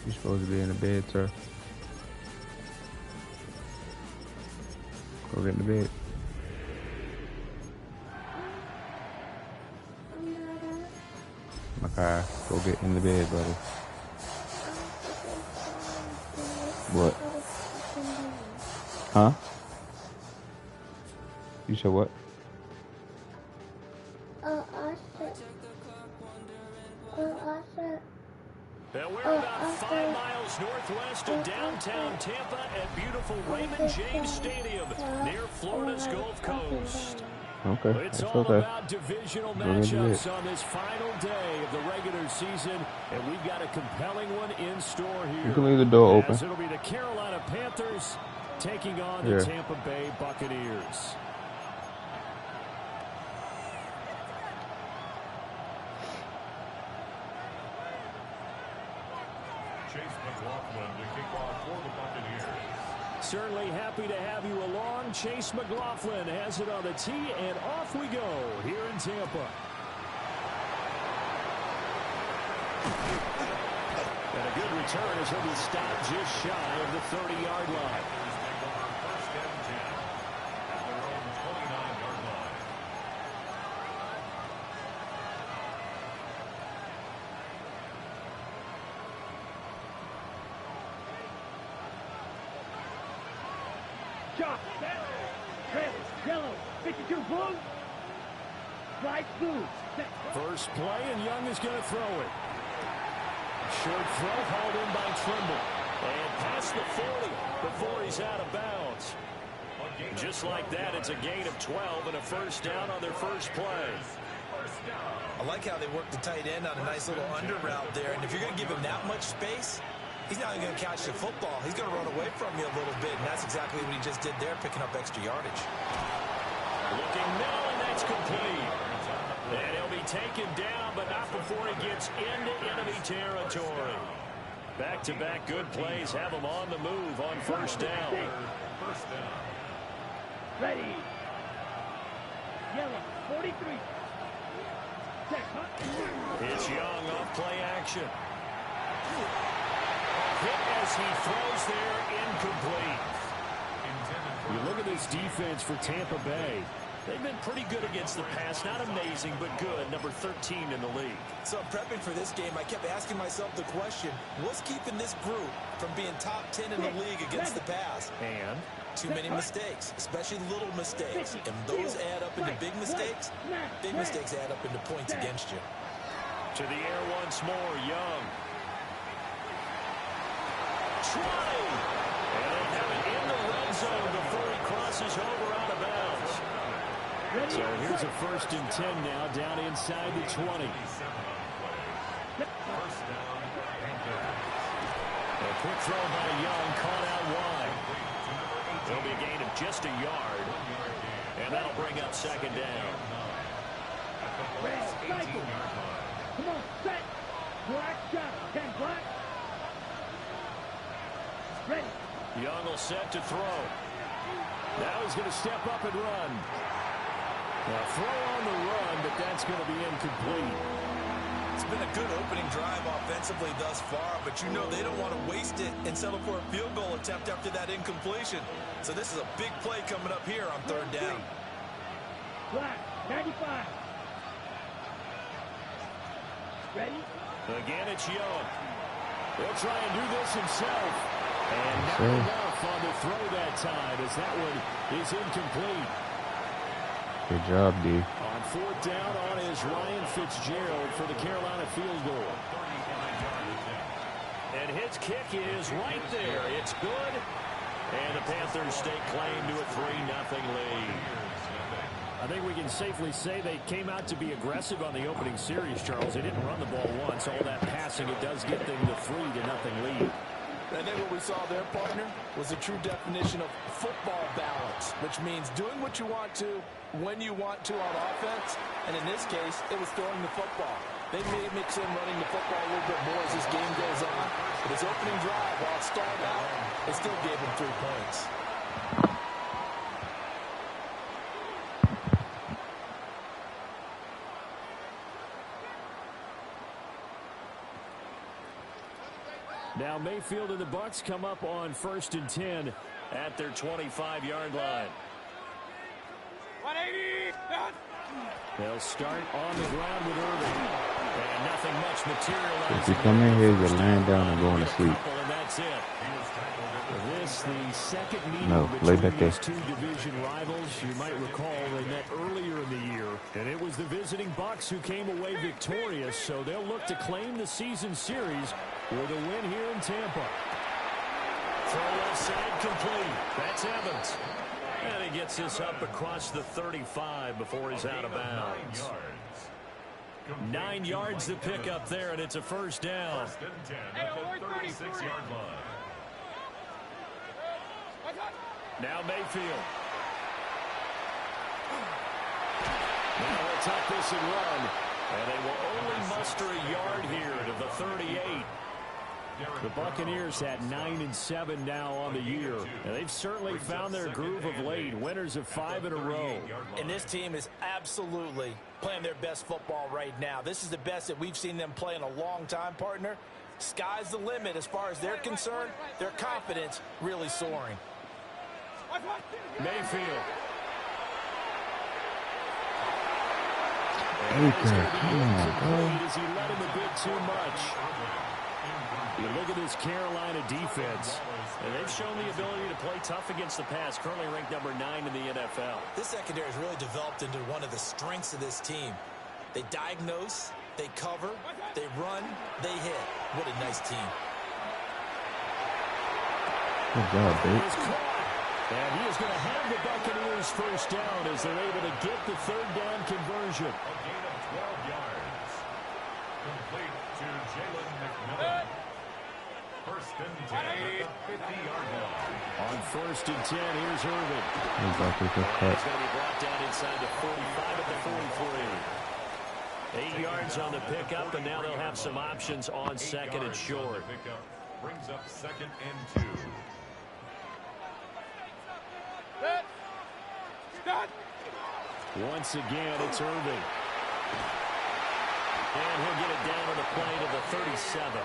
You're supposed to be in the bed, sir. Go get in the bed. Okay, go get in the bed, buddy. What? Huh? You said what? And we're about 5 miles northwest of downtown Tampa at beautiful Raymond James Stadium near Florida's Gulf Coast. Okay, It's that's all okay. about divisional matchups on this final day of the regular season, and we've got a compelling one in store here. You can leave the door open. As it'll be the Carolina Panthers taking on the Tampa Bay Buccaneers. Certainly happy to have you along. Chase McLaughlin has it on the tee, and off we go here in Tampa. And a good return as he'll be stopped just shy of the 30-yard line. First play, and Young is going to throw it. Short throw hauled in by Trimble. And past the 40 before he's out of bounds. Just like that, it's a gain of 12 and a first down on their first play. I like how they work the tight end on a nice little under route there. And if you're going to give him that much space, he's not going to catch the football. He's going to run away from you a little bit, and that's exactly what he just did there, picking up extra yardage. Looking middle, and that's complete. And he'll be taken down, but not before he gets into enemy territory. Back-to-back good plays have him on the move on first down. Ready. Yellow, 43. It's Young off play action. Hit as he throws there, incomplete. You look at this defense for Tampa Bay. They've been pretty good against the pass. Not amazing, but good. Number 13 in the league. So prepping for this game, I kept asking myself the question, what's keeping this group from being top 10 in the league against the pass? And too many mistakes, especially little mistakes. And those add up into big mistakes. Big mistakes add up into points against you. To the air once more, Young. Trying. And they have it in the red zone before he crosses over out of bounds. So here's a 1st and 10 now, down inside the 20. A quick throw by Young, caught out wide. There'll be a gain of just a yard, and that'll bring up 2nd down. Come on, set. Black shot. 10 black. Ready. Young will set to throw. Now he's going to step up and run. Now throw on the run, but that's going to be incomplete. It's been a good opening drive offensively thus far, but you know they don't want to waste it and settle for a field goal attempt after that incompletion. So this is a big play coming up here on 3rd down. Black, 95. Ready? Again, it's Young. He'll try and do this himself. And not enough on the throw that time, as that one is incomplete. Good job, D. On 4th down on is Ryan Fitzgerald for the Carolina field goal. And his kick is right there. It's good. And the Panthers stake claim to a 3-0 lead. I think we can safely say they came out to be aggressive on the opening series, Charles. They didn't run the ball once. All that passing, it does get them the 3-0 lead. And then what we saw there, partner, was a true definition of football balance, which means doing what you want to, when you want to on offense. And in this case, it was throwing the football. They may mix in running the football a little bit more as this game goes on. But his opening drive, while it stalled out, it still gave him 3 points. Now Now Mayfield and the Bucs come up on 1st and 10 at their 25-yard line. 180. They'll start on the ground with Irving. And nothing much materializing. If you come in here, you're laying down and going to sleep. And that's it. This, the second meeting No, lay back between there. these two division rivals. You might recall they met earlier in the year, and it was the visiting Bucs who came away victorious, so they'll look to claim the season series with a win here in Tampa. Throw left side complete. That's Evans. And he gets this up across the 35 before he's out of bounds. 9 yards to pick up there, and it's a first down. First and 10 at the 36-yard line. Now Mayfield. Now they'll tuck this and run. And they will only muster a yard here to the 38. The Buccaneers at 9-7 now on the year. And they've certainly found their groove of late. Winners of 5 in a row. And this team is absolutely playing their best football right now. This is the best that we've seen them play in a long time, partner. Sky's the limit as far as they're concerned. Their confidence really soaring. Mayfield. Baker, come on, bro. Does he let him a bit too much? You look at this Carolina defense, and they've shown the ability to play tough against the pass, currently ranked number 9 in the NFL. This secondary has really developed into one of the strengths of this team. They diagnose, they cover, they run, they hit. What a nice team. Good job, He's babe. caught. And he is going to have the Buccaneers first down as they're able to get the third down conversion. A gain of 12 yards. Complete to Jalen McMillan. First and 10 at the 50-yard line. On 1st and 10, here's Irving. He's about to get He's cut. going to be brought down inside the 45 at the 43. 8 yards on the pickup, and now they'll have some options on 2nd and short. Pickup brings up 2nd and 2. Once again, it's Irving. And he'll get it down on the play to the 37.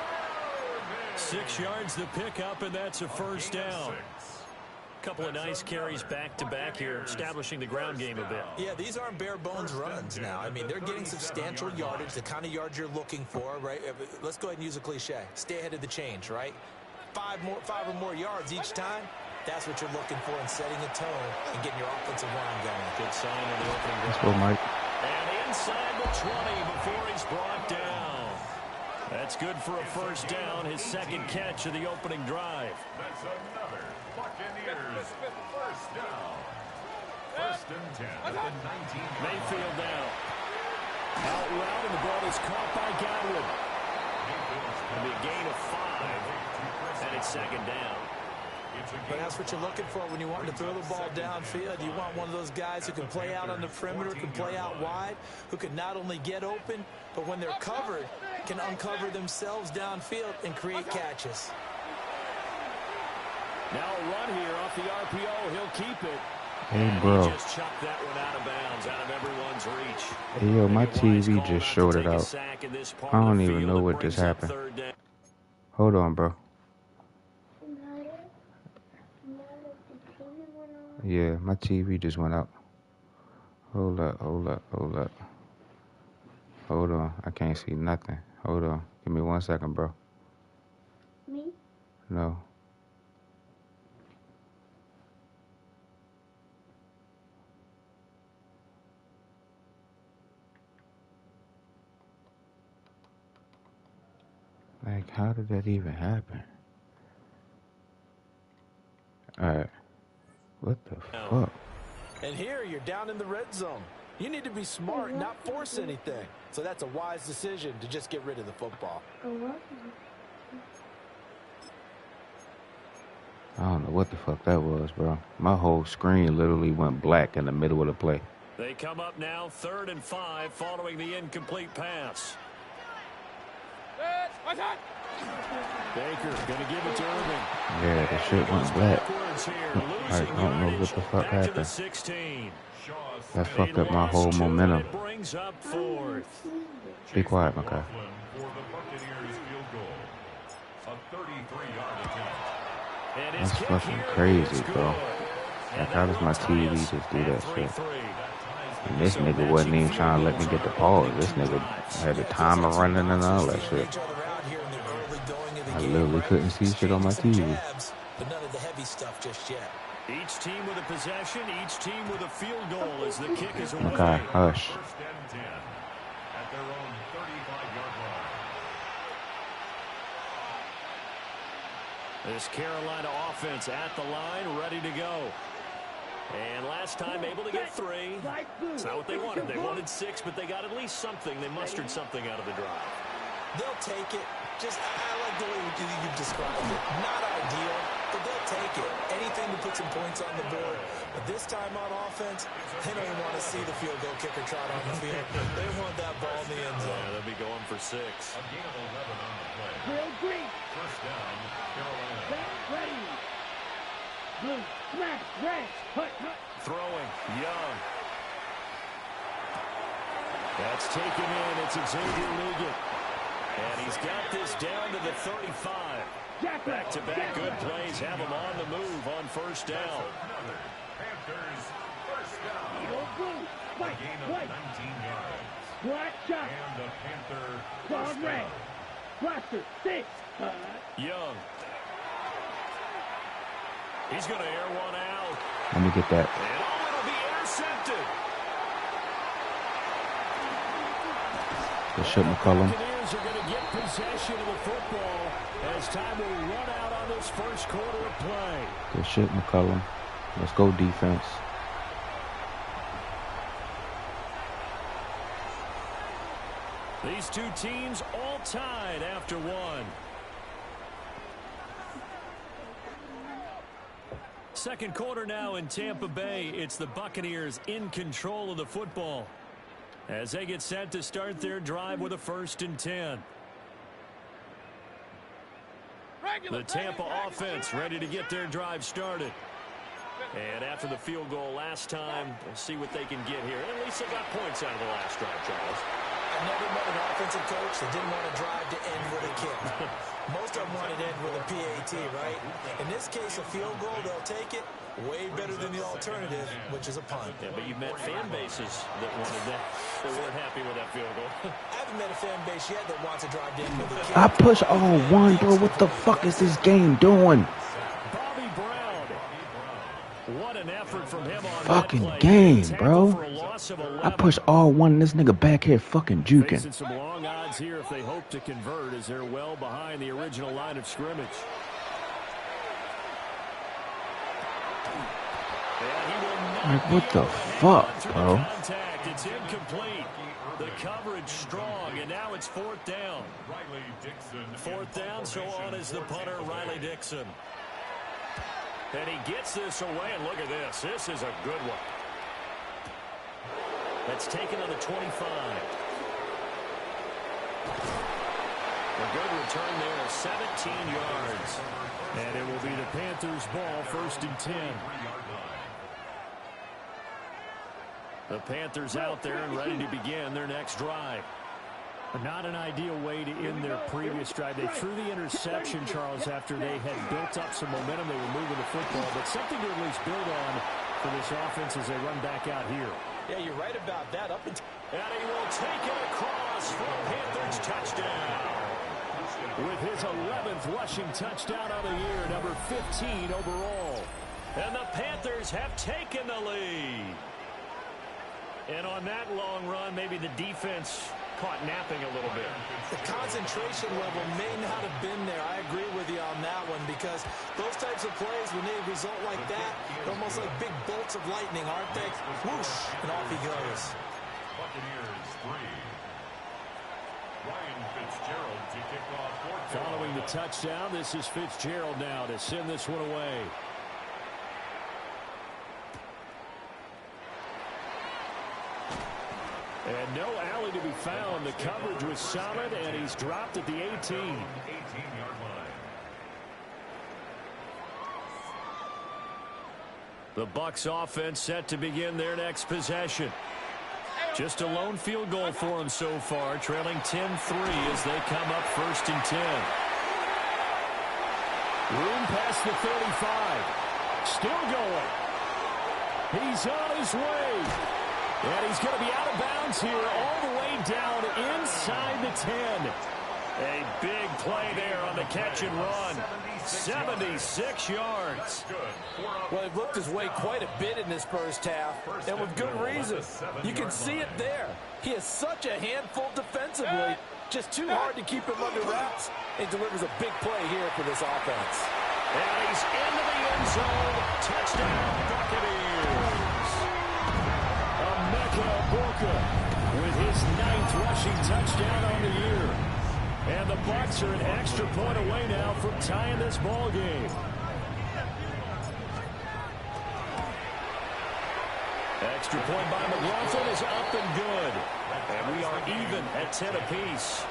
6 yards to pick up, and that's a first down. Couple of nice carries back-to-back here, establishing the ground game a bit. Yeah, these aren't bare-bones runs now. I mean, they're getting substantial yardage, the kind of yards you're looking for, right? Let's go ahead and use a cliche. Stay ahead of the change, right? 5 or more yards each time. That's what you're looking for in setting a tone and getting your offensive line going. Good sign on the opening drive. Let's go, Mike. And inside the 20 before he's brought down. That's good for a first down, his second catch of the opening drive. That's another Buccaneers first down. First and 10 at the 19. Mayfield now. Out route, and the ball is caught by Godwin. It'll be a gain of 5, and it's second down. But that's what you're looking for when you want to throw the ball downfield. You want one of those guys who can play out on the perimeter, can play out wide, who can not only get open, but when they're covered, can uncover themselves downfield and create catches. Now a run here off the RPO. He'll keep it. Hey, bro. He just chucked that one out of bounds, out of everyone's reach. Hey, yo, my Kicker TV Wise just called showed it out to take a out. sack in this part I of don't the even field. know It what brings just up happened. third down. Hold on, bro. Yeah, my TV just went out. Hold up. Hold on. I can't see nothing. Hold on. Give me 1 second, bro. Me? No. Like, how did that even happen? Alright. What the fuck? And here you're down in the red zone. You need to be smart, not force anything. So that's a wise decision to just get rid of the football. I don't know what the fuck that was, bro. My whole screen literally went black in the middle of the play. They come up now 3rd and 5 following the incomplete pass. Baker going to give it to Irving. Yeah, the shit went black. Backwards here, I losing don't know what yardage the fuck back to the happened. 16. That fucked They up my lost whole 2, momentum. and it brings up 4th. Be quiet, my guy. For the Buccaneers field goal. A 33-yard attempt. And his That's kick fucking here crazy, is bro. good. Like, And how that does will my tie TV us just do at that shit? 3-3. And this So nigga wasn't matching even field trying to let goals me get on the our pause. opening This two nigga drives. had the Yeah, it feels timer like two running and all boxers that feeling shit. each other out here in the early going of the I game, literally right? couldn't see shit on my Exchanging some TV. jabs, but none of the heavy stuff just yet. Each team with a possession, each team with a field goal as the kick is away. Okay, hush. First and 10 at their own 35-yard line. This Carolina offense at the line, ready to go. And last time able to get 3. It's not what they wanted. They wanted 6, but they got at least something. They mustered something out of the drive. They'll take it. Just, I like the way you described it. Not ideal, but they'll take it. Anything to put some points on the board. But this time on offense, they don't even want to see the field goal kicker trot on the field. They want that ball in the end zone. Yeah, they'll be going for 6. A gain of 11 on the play. Real green. First down, Carolina. Set, ready. Blue, smash, red, hut, hut. Throwing, Young. That's taken in. It's Xavier Liggett. And he's got this down to the 35. Back-to-back good plays have him on the move on first down. Another Panthers first down. Real blue, A white, gain of white. 19 yards. Black shot, And the Panther dog first red. down. Blaster, 6. Young. He's going to air one out. Let me get that. And oh, it'll be intercepted. Good shit, McCullum. Buccaneers are going to get possession of the football as time will run out on this first quarter of play. Good shit, McCullum. Let's go, defense. These two teams all tied after one. Second quarter now in Tampa Bay. It's the Buccaneers in control of the football as they get set to start their drive with a 1st and 10. The Tampa offense ready to get their drive started. And after the field goal last time, we'll see what they can get here. And at least they got points out of the last drive, Charles. I never met an offensive coach that didn't want to drive to end with a kick. Most of them want to end with a PAT, right? In this case, a field goal, they'll take it. Way better than the alternative, which is a punt. Yeah, but you've met fan bases that wanted that. They weren't happy with that field goal. I haven't met a fan base yet that wants to drive to end with a kick. I push all one, bro. What the fuck is this game doing? Bobby Brown. What an effort from him on Fucking that play. game, Tackle bro. for a loss of 11. I push all one, and this nigga back here fucking juking. Facing some long odds here if they hope to convert as they're well behind the original line of scrimmage. Like, what the fuck, bro? Contact. It's incomplete. The coverage strong, and now it's 4th down. Riley Dixon. 4th down, so on is the punter, Riley Dixon. And he gets this away, and look at this. This is a good one. That's taken on the 25. A good return there, 17 yards. And it will be the Panthers' ball, 1st and 10. The Panthers out there and ready to begin their next drive. Not an ideal way to end their previous drive. They threw the interception, Charles, after they had built up some momentum. They were moving the football, but something to at least build on for this offense as they run back out here. Yeah, you're right about that. And he will take it across for a Panthers touchdown. With his 11th rushing touchdown of the year, number 15 overall. And the Panthers have taken the lead. And on that long run, maybe the defense caught napping a little bit. The concentration level may not have been there. I agree with you on that one because those types of plays, when they result like that, they're almost like big bolts of lightning, aren't they? Whoosh, and off he goes. Buccaneers 3. Ryan Fitzgerald to kick off 4th. Following the touchdown, this is Fitzgerald now to send this one away. And no alley to be found. The coverage was solid, and he's dropped at the 18. 18-yard line. The Bucs offense set to begin their next possession. Just a lone field goal for them so far, trailing 10-3 as they come up 1st and 10. Room past the 35. Still going. He's on his way. And he's going to be out of bounds here all the way down inside the 10. A big play there on the catch and run. 76 yards. Well, they've looked his way quite a bit in this first half, and with good reason. You can see it there. He is such a handful defensively. Just too hard to keep him under wraps. He delivers a big play here for this offense. And he's into the end zone. Touchdown, Buccaneers. Emeka Egbuka with his 9th rushing touchdown on the year. And the Bucs are an extra point away now from tying this ball game. Extra point by McLaughlin is up and good. And we are even at 10 apiece.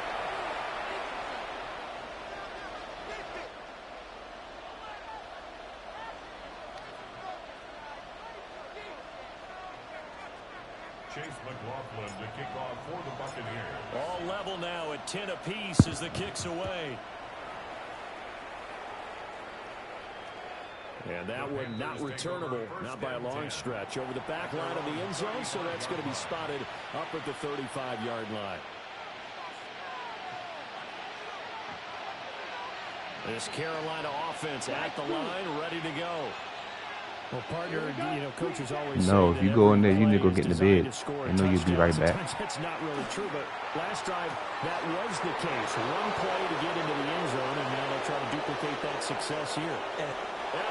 Chase McLaughlin to kick off for the Buccaneers. All level now at 10 apiece as the kick's away. And that one not returnable, not by a long stretch. Over the back line of the end zone, so that's going to be spotted up at the 35-yard line. This Carolina offense at the line, ready to go. Well, partner, coaches always no, say if you go in there, you need to go get in the bed. I know you'll be right back. Sometimes that's not really true, but last drive, that was the case. One play to get into the end zone, and now they'll try to duplicate that success here. And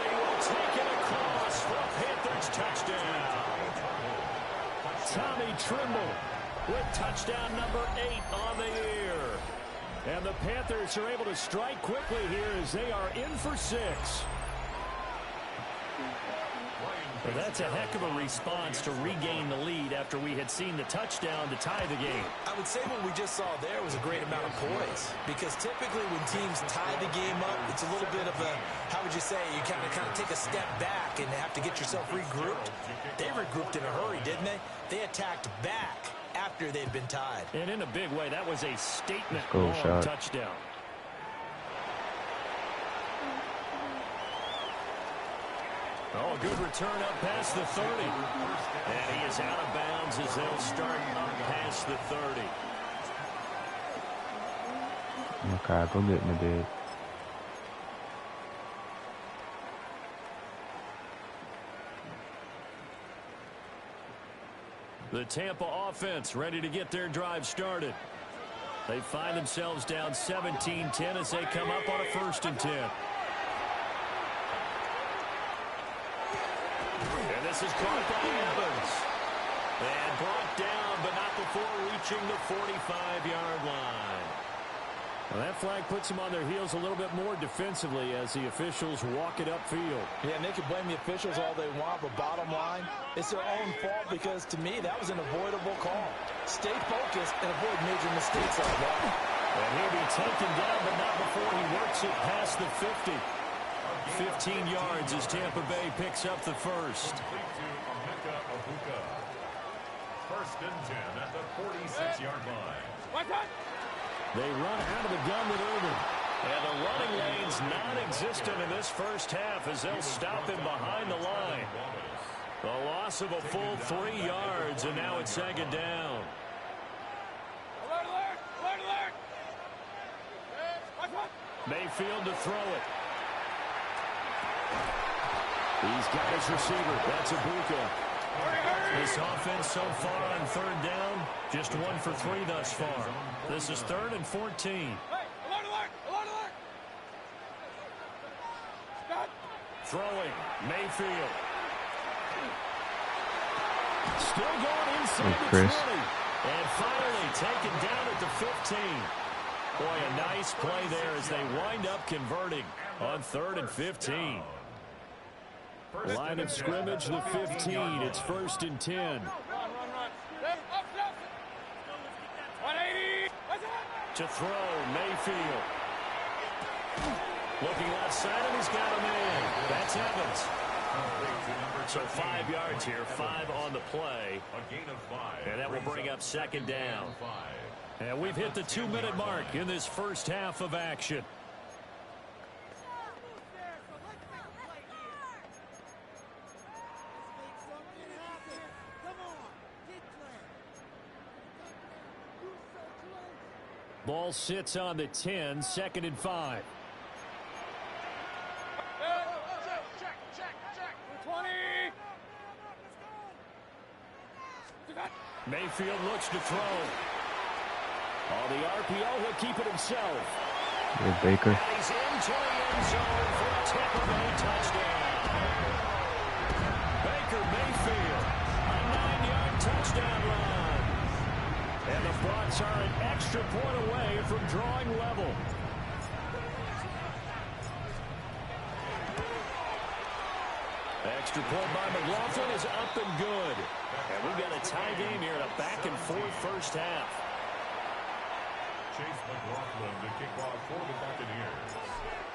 he will take it across for a Panthers touchdown. Tommy Trimble with touchdown number 8 on the year. And the Panthers are able to strike quickly here as they are in for 6. Well, that's a heck of a response to regain the lead after we had seen the touchdown to tie the game. I would say what we just saw there was a great amount of poise, because typically when teams tie the game up, it's a little bit of a, how would you say, you kind of take a step back and have to get yourself regrouped. They regrouped in a hurry, didn't they? They attacked back after they'd been tied. And in a big way, that was a statement touchdown. Oh, good return up past the 30. And he is out of bounds as they'll start up past the 30. Okay, go get in the bed. The Tampa offense ready to get their drive started. They find themselves down 17-10 as they come up on a 1st and 10. And this is caught by Evans. And brought down, but not before reaching the 45-yard line. Well, that flag puts them on their heels a little bit more defensively as the officials walk it upfield. Yeah, and they can blame the officials all they want, but bottom line, it's their own fault because, to me, that was an avoidable call. Stay focused and avoid major mistakes like that. And he'll be taken down, but not before he works it past the 50. 15 yards as Tampa Bay picks up the first. Complete to Emeka Egbuka. 1st and 10 at the 46-yard line. They run out of the gun with Irvin. And the running lane's non-existent in this first half as they'll stop him behind the line. The loss of a full 3 yards, and now it's 2nd down. Alert, alert! Alert, alert! Mayfield to throw it. He's got his receiver. That's Egbuka. This offense so far on 3rd down, just 1 for 3 thus far. This is 3rd and 14. Hey, alert, alert! Alert, alert! Stop! Throwing, Mayfield. Still going inside the 20. And finally taken down at the 15. Boy, a nice play there as they wind up converting on 3rd and 15. Line of scrimmage, the 15. It's 1st and 10. Run, run, run. Step, up, step. 180. To throw, Mayfield. Looking left side, and he's got a man. That's Evans. So 5 yards here, 5 on the play. A gain of 5. And that will bring up 2nd down. And we've hit the 2-minute mark in this first half of action. Ball sits on the 10, 2nd and 5. Mayfield looks to throw. On the RPO, he'll keep it himself. Hey, Baker. And he's into the end zone for a Tampa Bay touchdown. Baker Mayfield, a 9-yard touchdown run. And the Bucs are an extra point away from drawing level. Extra point by McLaughlin is up and good. And we've got a tie game here in a back-and-forth first half. Chase McLaughlin to kick off for the Buccaneers.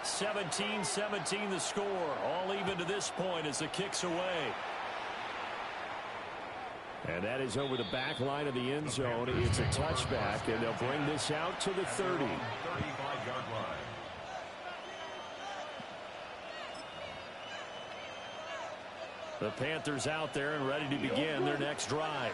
17-17 the score. All even to this point as the kick's away. And that is over the back line of the end zone. It's a touchback, and they'll bring this out to the 30. 35-yard line. The Panthers out there and ready to begin their next drive.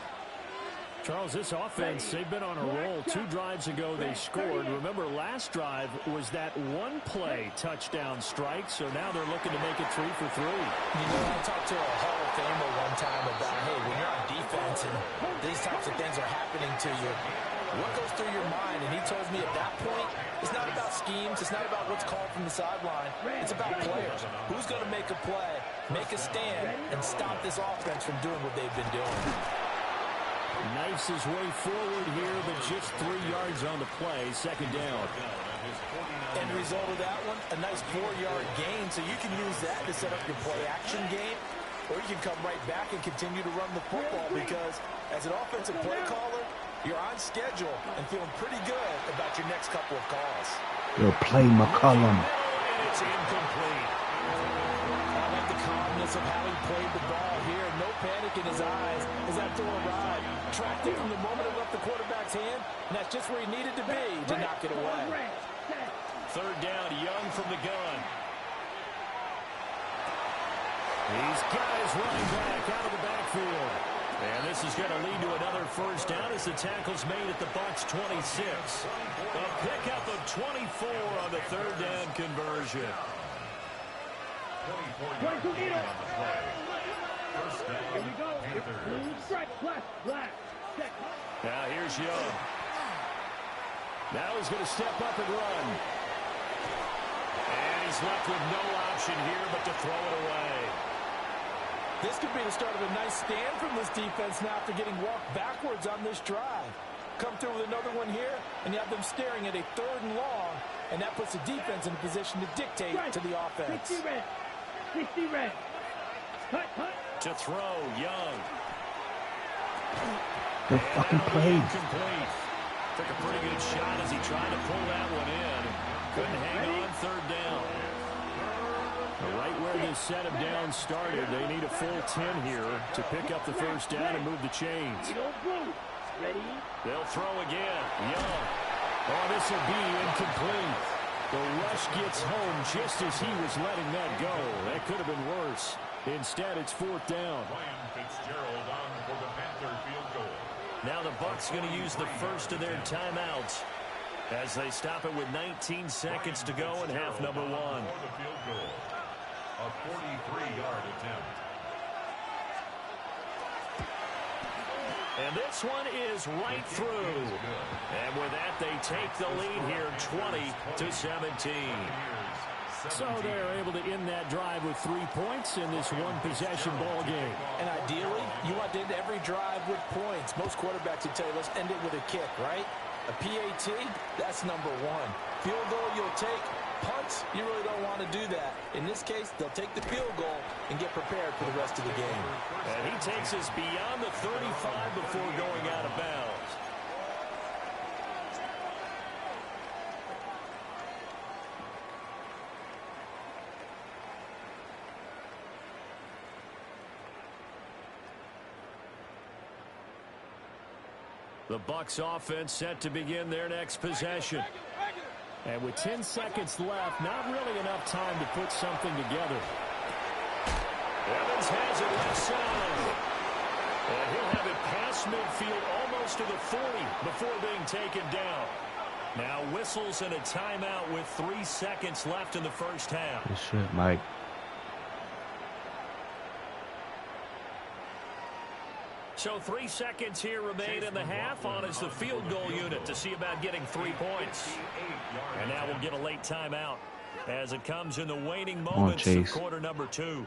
Charles, this offense, they've been on a roll. 2 drives ago they scored. Remember, last drive was that one-play touchdown strike, so now they're looking to make it 3 for 3. You know, I talked to a Hall of Famer one time about, hey, when you're on defense and these types of things are happening to you, what goes through your mind? And he told me at that point, it's not about schemes. It's not about what's called from the sideline. It's about players. Who's going to make a play, make a stand, and stop this offense from doing what they've been doing? Knifes his way forward here, but just 3 yards on the play. 2nd down. End result of that one, a nice 4-yard gain. So you can use that to set up your play-action game, or you can come right back and continue to run the football because as an offensive play caller, you're on schedule and feeling pretty good about your next couple of calls. You'll play McCollum. It's incomplete. I like the calmness of how he played the ball here. No panic in his eyes as that throw arrived. Tracked it from the moment it left the quarterback's hand, and that's just where he needed to be to knock it away. 3rd down, Young from the gun. He's got his running back out of the backfield. And this is going to lead to another first down as the tackle's made at the Bucs 26. A pickup of 24 on the 3rd down conversion. 24 yards gain on the play. First down, Here we go. Panthers. Strike. Black. Check. Now here's Young. Now he's going to step up and run. And he's left with no option here but to throw it away. This could be the start of a nice stand from this defense now after getting walked backwards on this drive. Come through with another one here, and you have them staring at a 3rd and long, and that puts the defense in a position to dictate to the offense. 60 red. Cut. To throw, Young. Good fucking play. Complete. Took a pretty good shot as he tried to pull that one in. Couldn't hang on 3rd down. Right where this set of downs started, they need a full 10 here to pick up the first down and move the chains. Ready? They'll throw again. Young. Oh, this will be incomplete. The rush gets home just as he was letting that go. That could have been worse. Instead, it's 4th down. Ryan Fitzgerald on for the Panther field goal. Now the Bucs going to use the first of their timeouts as they stop it with 19 seconds to go in half number 1. For the field goal. A 43-yard attempt. And this one is right through. And with that, they take the lead here 20-17. So they're able to end that drive with 3 points in this one-possession ball game. And ideally, you want to end every drive with points. Most quarterbacks would tell you, let's end it with a kick, right? A PAT, that's number 1. Field goal you'll take. Punts, you really don't want to do that. In this case, they'll take the field goal and get prepared for the rest of the game. And he takes us beyond the 35 before going out of bounds. The Bucs offense set to begin their next possession. And with 10 seconds left, not really enough time to put something together. Evans has it left side. And he'll have it past midfield almost to the 40 before being taken down. Now whistles and a timeout with 3 seconds left in the first half. Good shit, Mike. So 3 seconds here remain in the half. On is the field goal unit to see about getting 3 points. And now we'll get a late timeout as it comes in the waning moments of quarter number 2.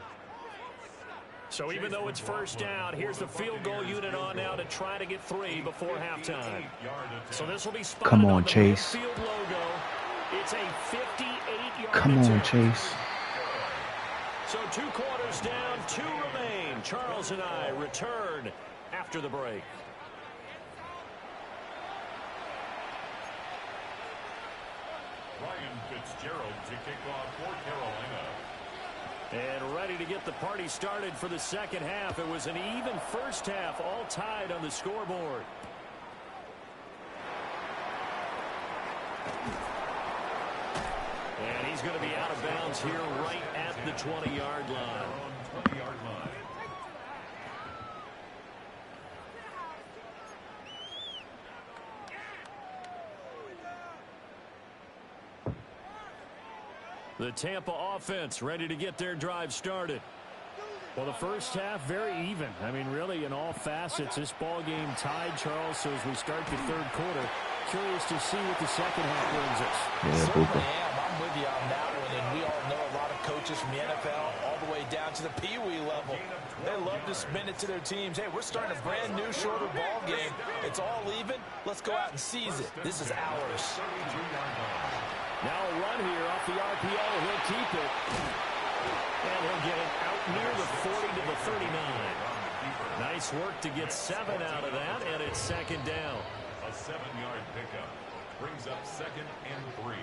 So even though it's first down, here's the field goal unit on now to try to get 3 before halftime. So this will be spotted Come on, on the Chase. midfield logo. It's a 58-yard Come on, attempt. Chase. So 2 quarters down, 2 remain. Charles and I return after the break. Ryan Fitzgerald to kick off for Carolina. And ready to get the party started for the second half. It was an even first half, all tied on the scoreboard. And he's going to be out of bounds here right at the 20-yard line. 20-yard line. The Tampa offense ready to get their drive started. Well, the first half very even. I mean, really, in all facets, this ball game tied, Charles. So as we start the third quarter, curious to see what the second half brings us. Yeah, Certainly am. I'm with you on that one. And we all know a lot of coaches from the NFL all the way down to the Pee Wee level. They love to spin it to their teams. Hey, we're starting a brand new, shorter ball game. It's all even. Let's go out and seize it. This is ours. Now a run here off the RPO. He'll keep it. And he'll get it out near the 40 to the 39. Nice work to get 7 out of that, and it's second down. A 7-yard pickup brings up 2nd and 3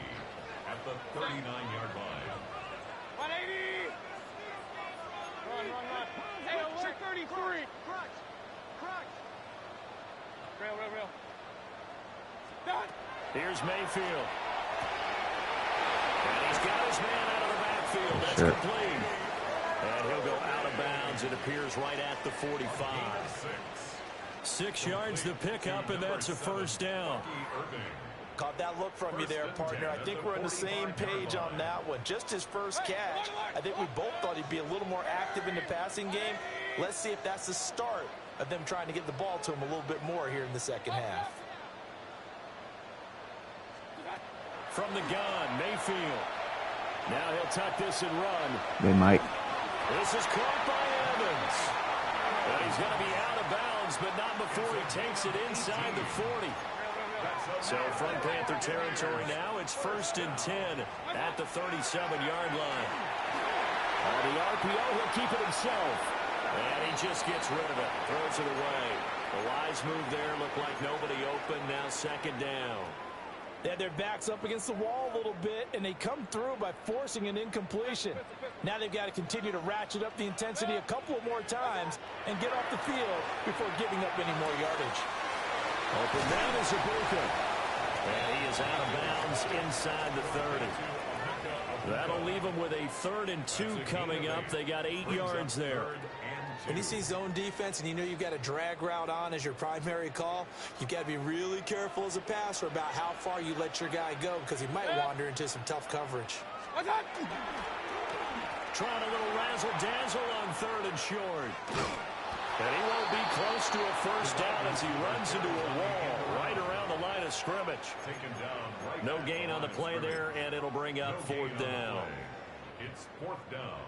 at the 39-yard line. 180. Run. Hey, check 33. Crutch. Real. Done. Here's Mayfield. And he's got his man out of the backfield. That's Sure. complete. And he'll go out of bounds. It appears right at the 45. 6 yards the pickup, and that's a first down. Caught that look from you there, partner. I think we're on the same page on that one. Just his first catch. I think we both thought he'd be a little more active in the passing game. Let's see if that's the start of them trying to get the ball to him a little bit more here in the second half. From the gun, Mayfield. Now he'll tuck this and run. They might. This is caught by Evans. And he's going to be out of bounds, but not before he takes it inside the 40. So from Panther territory now, it's 1st and 10 at the 37-yard line. On the RPO, he'll keep it himself. And he just gets rid of it, throws it away. The wise move there, looked like nobody open, now second down. They had their backs up against the wall a little bit, and they come through by forcing an incompletion. Now they've got to continue to ratchet up the intensity a couple of more times and get off the field before giving up any more yardage. Open down is Ibuka. And he is out of bounds inside the 30. That'll leave him with a 3rd and 2 coming up. They got 8 yards there. When you see zone defense and you know you've got a drag route on as your primary call, you've got to be really careful as a passer about how far you let your guy go because he might wander into some tough coverage. Trying a little razzle-dazzle on 3rd and short. And he won't be close to a first down as he runs into a wall right around the line of scrimmage. No gain on the play there, and it'll bring up 4th down. It's 4th down.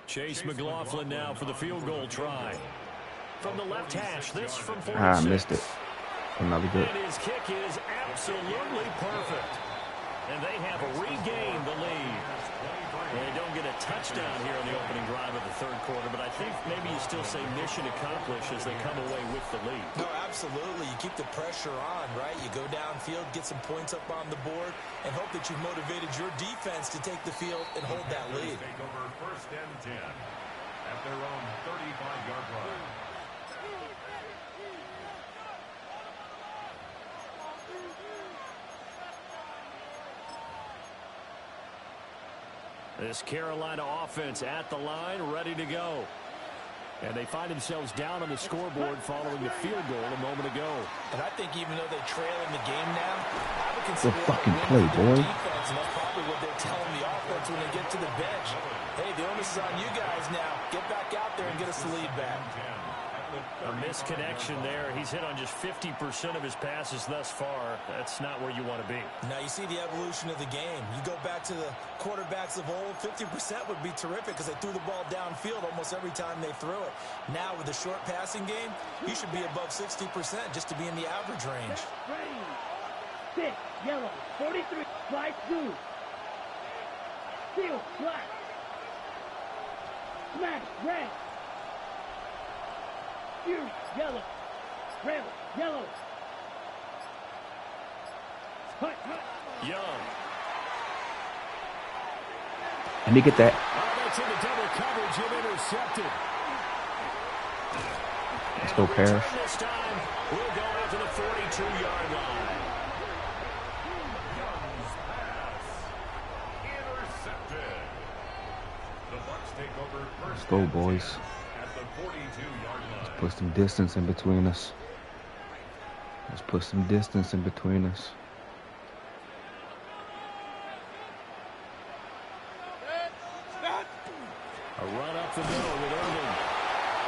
Chase McLaughlin now for the field goal try. From the left hash, this from 46. I missed it. Another good. And his kick is absolutely perfect. And they have regained the lead. They don't get a touchdown here on the opening drive of the 3rd quarter, but I think maybe you still say mission accomplished as they come away with the lead. No, absolutely. You keep the pressure on, right? You go downfield, get some points up on the board, and hope that you've motivated your defense to take the field and hold that lead. Take over 1st and 10 at their own 35-yard line. This Carolina offense at the line, ready to go. And they find themselves down on the scoreboard following the field goal a moment ago. And I think even though they trail in the game now, I would Good consider fucking that a play, win for their boy. defense, and that's probably what they're telling the offense when they get to the bench. Hey, the onus is on you guys now. Get back out there and get us the lead back. A misconnection there. He's hit on just 50% of his passes thus far. That's not where you want to be. Now you see the evolution of the game. You go back to the quarterbacks of old, 50% would be terrific because they threw the ball downfield almost every time they threw it. Now with the short passing game, you should be above 60% just to be in the average range. Ready. 6, yellow, 43, slide 2. Field, black. Smash, red. Fuse, yellow. Rail, yellow. Hut, hut. Young. Let me get that. Oh, that's into double coverage and intercepted. Let's go, Paris. This time, we'll go out to the 42-yard line. Young's pass. Intercepted. The Bucs take over first. Let's go, boys. At the 42-yard line. Put some distance in between us. Let's put some distance in between us. A run up the middle with Irving.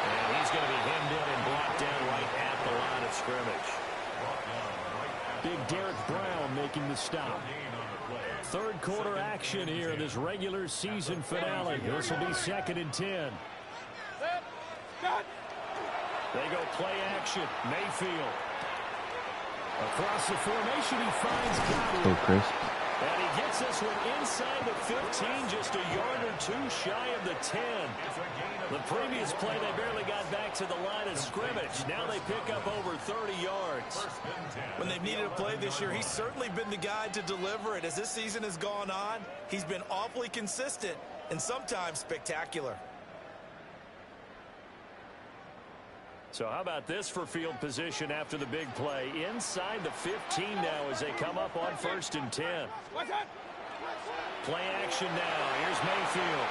And he's going to be hemmed in and blocked down right at the line of scrimmage. Big Derek Brown making the stop. Third quarter action here in this regular season finale. This will be 2nd and 10. They go play action. Mayfield. Across the formation, he finds Godwin. Go, Chris. And he gets this one inside the 15, just a yard or two shy of the 10. The previous play, they barely got back to the line of scrimmage. Now they pick up over 30 yards. When they've needed a play this year, he's certainly been the guy to deliver it. As this season has gone on, he's been awfully consistent and sometimes spectacular. So how about this for field position after the big play? Inside the 15 now as they come up on 1st and 10. Play action now. Here's Mayfield.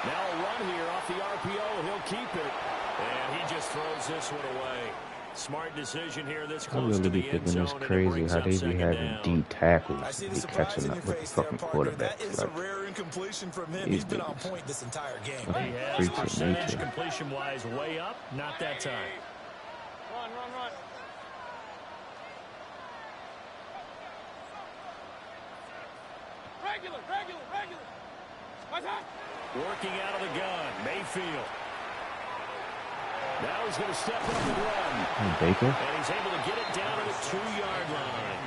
Now a run here off the RPO, and he'll keep it. And he just throws this one away. Smart decision here this I close to really be the end thinking it's zone, and it crazy brings how up they be 2nd having down. deep tackles I see and the be surprise catching in up your with the face there, fucking partner. quarterbacks. That is a rare incompletion from him. He's been on point this entire game. He has freaks of percentage nature. completion-wise way up. Not that time. Run. Regular. Working out of the gun, Mayfield. Now he's going to step up and run. And Baker. And he's able to get it down to the 2-yard line.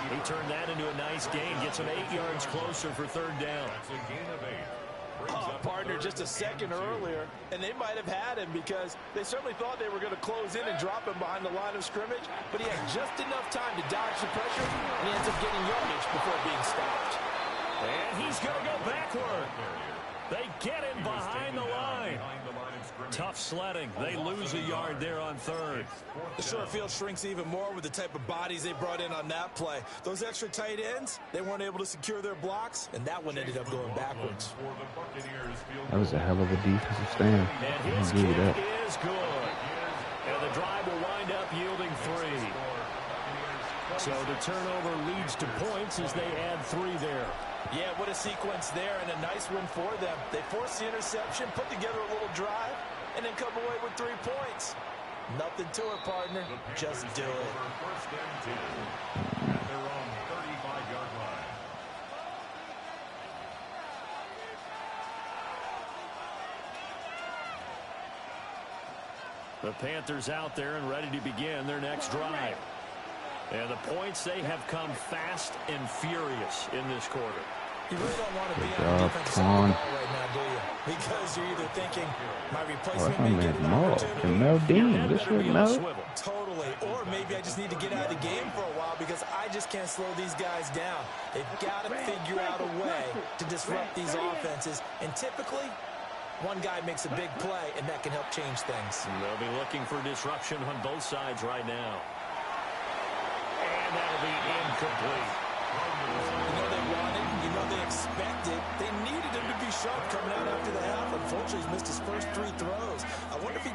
He turned that into a nice gain, gets him 8 yards closer for 3rd down. That's a gain of 8. Partner just a second earlier, and they might have had him because they certainly thought they were going to close in and drop him behind the line of scrimmage, but he had just enough time to dodge the pressure, and he ends up getting yardage before being stopped. And he's going to go backward. They get him behind the line. Tough sledding. They lose a yard there on 3rd. The short field shrinks even more with the type of bodies they brought in on that play. Those extra tight ends, they weren't able to secure their blocks, and that one ended up going backwards. That was a hell of a defensive stand. And I his agree kick with that. is good. And the drive will wind up yielding 3. So the turnover leads to points as they add 3 there. Yeah, what a sequence there, and a nice win for them. They forced the interception, put together a little drive, and then come away with 3 points. Nothing to it, partner. Just do it. First and 10 at their own 35-yard line. The Panthers out there and ready to begin their next drive. And the points, they have come fast and furious in this quarter. You really don't want to be Good on the job, defensive side of Con. the ball right now, do you? Because you're either thinking, my Oh, replacement that's my may get man an Maul. opportunity. And Mel Dean. That This better was be on the Mel. swivel. Totally. Or maybe I just need to get out of the game for a while because I just can't slow these guys down. They've got to figure out a way to disrupt these offenses. And typically, one guy makes a big play, and that can help change things. And they'll be looking for disruption on both sides right now. And that'll be incomplete. You know they wanted, you know they expected. They needed him to be sharp coming out after the half. Unfortunately, he's missed his first 3 throws. I wonder if he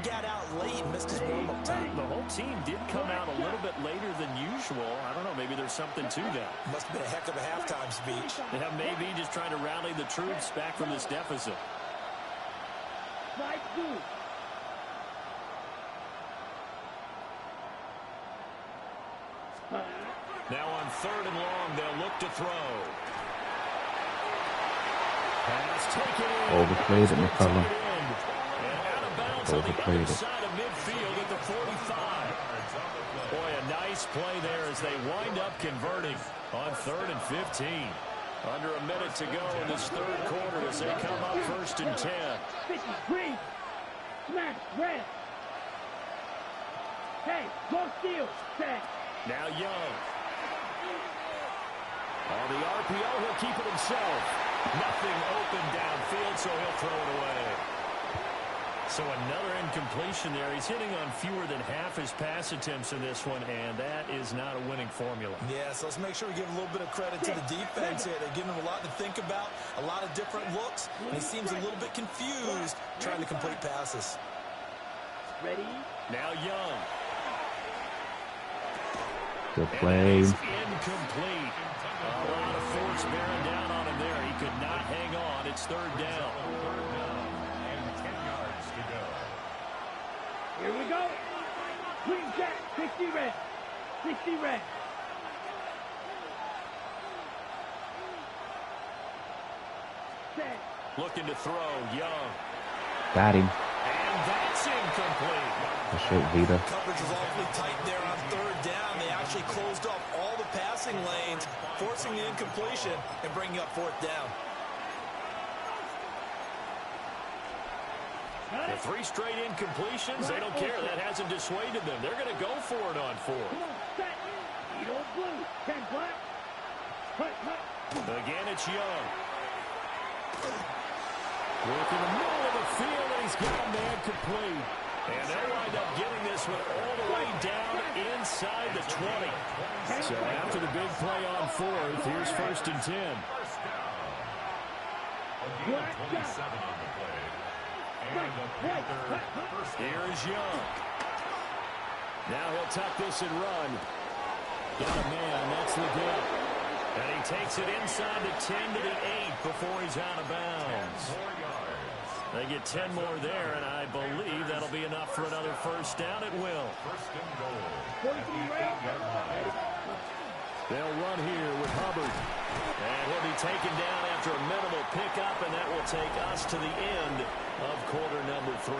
team did come out a little bit later than usual. I don't know, maybe there's something to that. Must have been a heck of a halftime speech. Yeah, maybe just trying to rally the troops back from this deficit. Slide two. Now on 3rd and long, they'll look to throw. Pass taken in. Overplayed it, McCullum. And out of bounds on the Overplayed other it. side of midfield at the 45. Boy, a nice play there as they wind up converting on 3rd and 15. Under a minute to go in this 3rd quarter as they come up 1st and 10. 53. Smash. Red. Hey, go steal. Set. Now Young. On the RPO, he'll keep it himself. Nothing open downfield, so he'll throw it away. So another incompletion there. He's hitting on fewer than half his pass attempts in this one, and that is not a winning formula. Yeah, so let's make sure we give a little bit of credit to the defense here. They're giving him a lot to think about, a lot of different looks, and he seems a little bit confused trying to complete passes. Ready? Now Young. Good play. Incomplete. A lot of force bearing down on him there. He could not hang on. It's 3rd down. And 10 yards to go. Here we go. Green jack. 60 red. 60 red. Set. Looking to throw. Young. Got him. And that's incomplete. Good shit, Vita. Coverage was awfully tight there on 3rd down. They actually closed off all the passing lanes, forcing the incompletion and bringing up 4th down. The 3 straight incompletions, they don't care. That hasn't dissuaded them. They're going to go for it on 4th. Come on, set. Eat old blue. 10 black. Cut. Again, it's Young. Work in the middle of the field, and he's got a man complete. And they'll wind up getting this one all the way down inside the 20. So after the big play on 4th, here's 1st and 10. First down. A gain of 27 on the play. And the Panther first down. Here's Young. Now he'll tuck this and run. Got a man, that's the gap. And he takes it inside the 10 to the 8 before he's out of bounds. 4 yards. They get 10 more there, and I believe that'll be enough for another 1st down. It will. First and goal. At the 8-yard line. They'll run here with Hubbard. And he'll be taken down after a minimal pickup, and that will take us to the end of quarter number 3.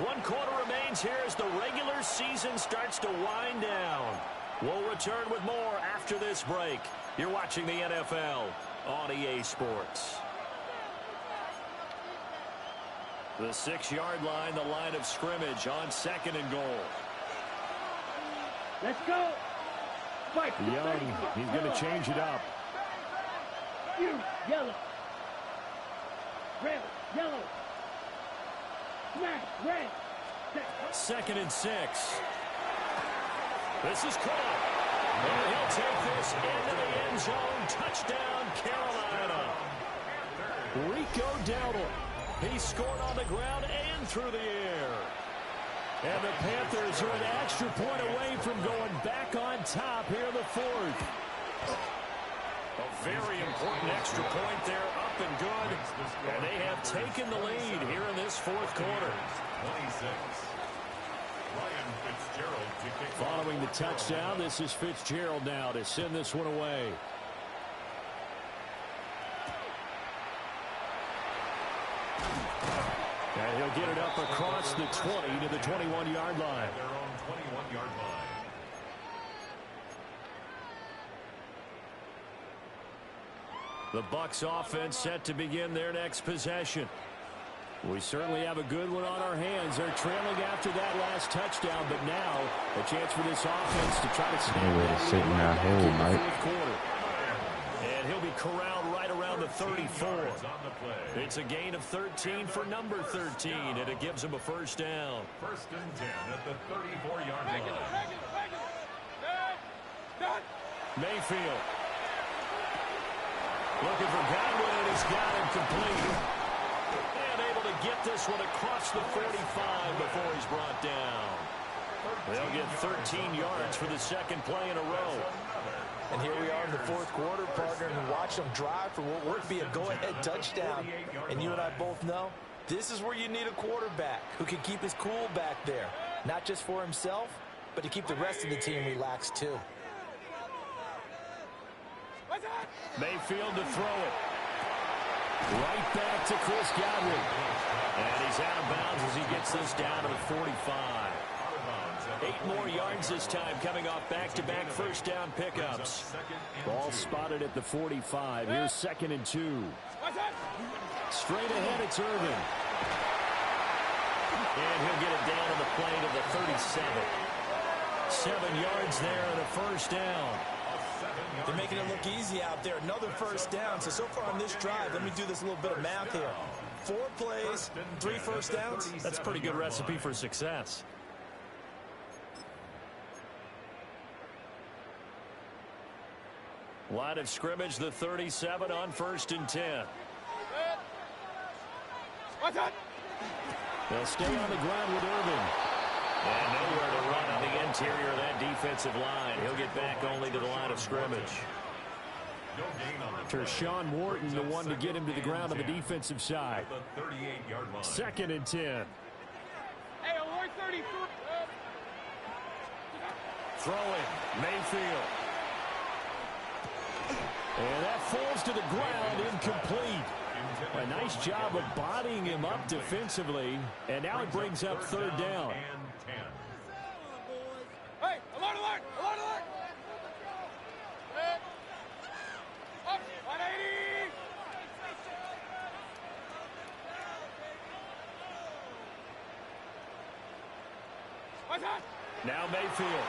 1 quarter remains here as the regular season starts to wind down. We'll return with more after this break. You're watching the NFL on EA Sports. The 6-yard line, the line of scrimmage on 2nd and goal. Let's go. Fight. Young, he's going to change it up. You, yellow. Red, yellow. Smash, red. Set. 2nd and 6. This is caught. And he'll take this into the end zone. Touchdown, Carolina. Rico Dowdle. He scored on the ground and through the air. And the Panthers are an extra point away from going back on top here in the 4th. A very important extra point there, up and good. And they have taken the lead here in this 4th quarter. 26. Ryan Fitzgerald to kick off. Following the touchdown, this is Fitzgerald now to send this one away. And he'll get it up across the 20 to the 21-yard line. Their own 21-yard line. The Bucs offense set to begin their next possession. We certainly have a good one on our hands. They're trailing after that last touchdown, but now a chance for this offense to try to snap Nowhere to sit in that hole, Mike. And he'll be corralled right around the 34. On the play. It's a gain of 13 for number 13, and it gives him a 1st down. 1st and 10 at the 34-yard line. Mayfield. Looking for Godwin, and he's got him complete. And able to get this one across the 45 before he's brought down. They'll get 13 yards for the second play in a row. And here we are in the fourth quarter, partner, and watch them drive for what would be a go-ahead touchdown. And you and I both know this is where you need a quarterback who can keep his cool back there, not just for himself, but to keep the rest of the team relaxed too. Mayfield to throw it. Right back to Chris Godwin. And he's out of bounds as he gets this down to the 45. 8 more yards this time, coming off back-to-back first down pickups. Ball spotted at the 45. Here's 2nd and 2. Straight ahead, it's Irvin. And he'll get it down to the play to the 37. 7 yards there and a first down. They're making it look easy out there. Another first down. So far on this drive, let me do this little bit of math here. 4 plays, 3 first downs. That's a pretty good recipe for success. Line of scrimmage, the 37 on 1st and 10. They'll stay on the ground with Irvin. And nowhere to run on the interior of that defensive line. He'll get back only to the line of scrimmage. Tershawn Wharton, the one to get him to the ground on the defensive side. 2nd and 10. Throwing, Mayfield. And that falls to the ground, incomplete. A nice job of bodying him up defensively. And now it brings up 3rd down. Hey, alert, alert, alert, alert. Up, 180. What's that? Now Mayfield.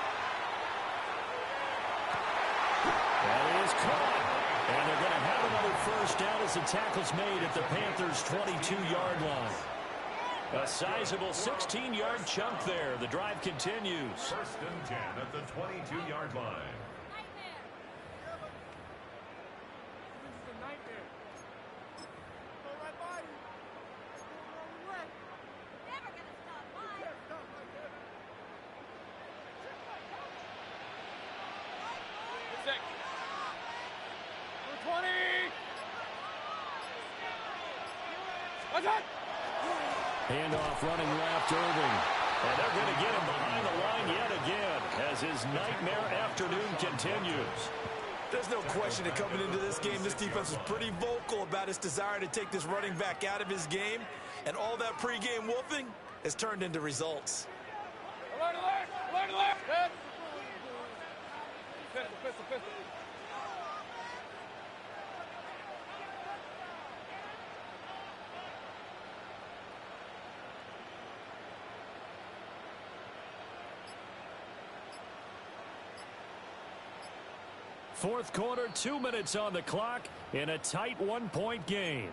That is caught. And they're going to have another first down as the tackle's made at the Panthers' 22-yard line. A sizable 16-yard chunk there. The drive continues. 1st and 10 at the 22-yard line. Handoff running left, Irving. And they're going to get him behind the line yet again as his nightmare afternoon continues. There's no question that coming into this game, this defense was pretty vocal about its desire to take this running back out of his game. And all that pregame wolfing has turned into results. Alert, alert, alert, alert. Hit. Pistol, pistol, pistol. Fourth quarter, 2 minutes on the clock in a tight 1-point game.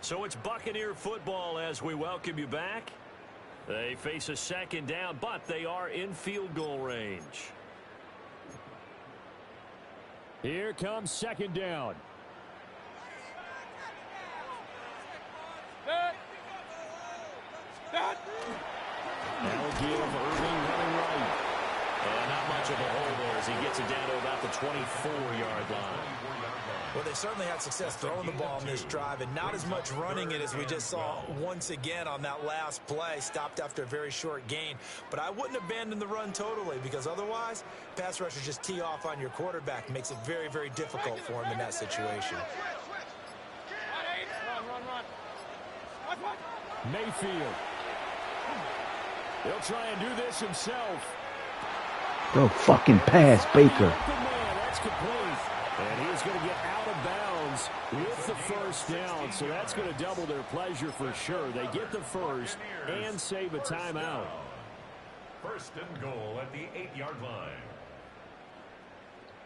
So it's Buccaneer football as we welcome you back. They face a 2nd down, but they are in field goal range. Here comes 2nd down. That'll give Irving running right. And not much of a hole there as he gets it down to about the 24-yard line. Well, they certainly had success throwing the ball in this drive and not as much running it as we just saw once again on that last play. Stopped after a very short gain. But I wouldn't abandon the run totally because otherwise, pass rushers just tee off on your quarterback. Makes it very, very difficult for him in that situation. Mayfield. He'll try and do this himself. Go fucking pass, Baker. That's complete. And he's going to get out of bounds with the first down. So that's going to double their pleasure for sure. They get the first and save a timeout. 1st and goal at the 8-yard line.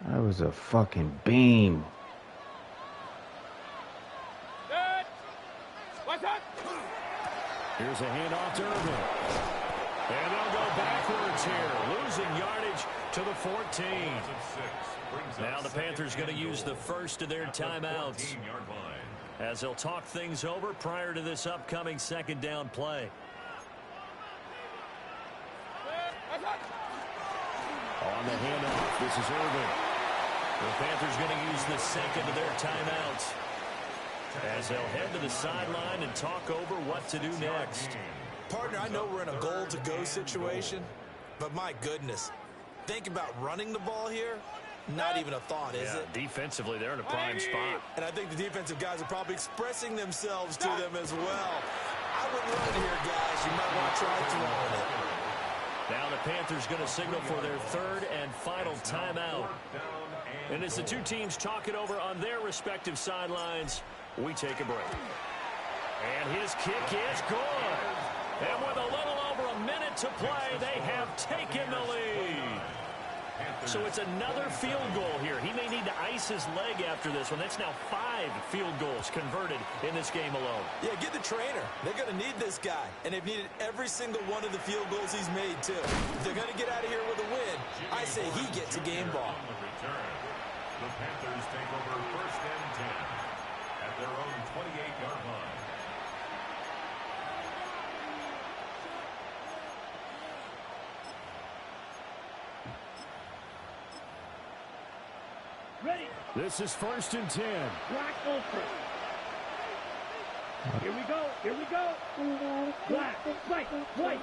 That was a fucking beam. Here's a handoff to Irvin. And they'll go backwards here, losing yardage to the 14. Now the Panthers going to use the first of their timeouts as they'll talk things over prior to this upcoming 2nd down play. On the handoff, this is Irvin. The Panthers going to use the second of their timeouts as they'll head to the sideline and talk over what to do next. Partner, I know we're in a goal-to-go situation, but my goodness, think about running the ball here. Not even a thought, is it? Defensively, they're in a prime spot. And I think the defensive guys are probably expressing themselves to them as well. I wouldn't run it here, guys. You might want to try throwing it. Now the Panthers going to signal for their third and final timeout. And as the two teams talk it over on their respective sidelines, we take a break. And his kick is good. And with a little over a minute to play, they have taken the lead. So it's another field goal here. He may need to ice his leg after this one. That's now 5 field goals converted in this game alone. Yeah, get the trainer. They're going to need this guy. And they've needed every single one of the field goals he's made, too. If they're going to get out of here with a win, I say he gets a game ball. The Panthers take over 1st and 10 at their own 28-yard line. Ready. This is 1st and 10. Black ultra. Here we go. Here we go. Black, white, white.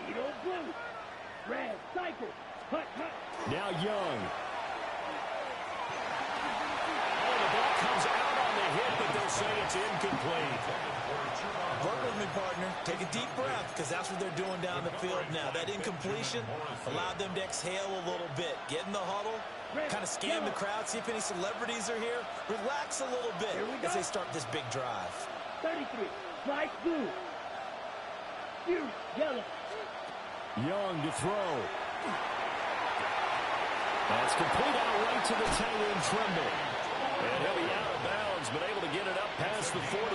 Needle blue. Red, cycle. Hut, hut. Now Young. Oh, the ball comes out on the hit, but they'll say it's incomplete. Work with me, partner. Take a deep breath, because that's what they're doing down the field now. That incompletion allowed them to exhale a little bit. Get in the huddle. Kind of scan the crowd, see if any celebrities are here. Relax a little bit as they start this big drive. 33. Flight blue. Huge yellow. Young to throw. That's complete out right to the tight end, Tremble. And he'll be out of bounds, but able to get it up past the 45.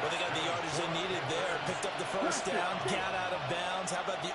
Well, they got the yardage they needed there. Picked up the first down, got out of bounds. How about the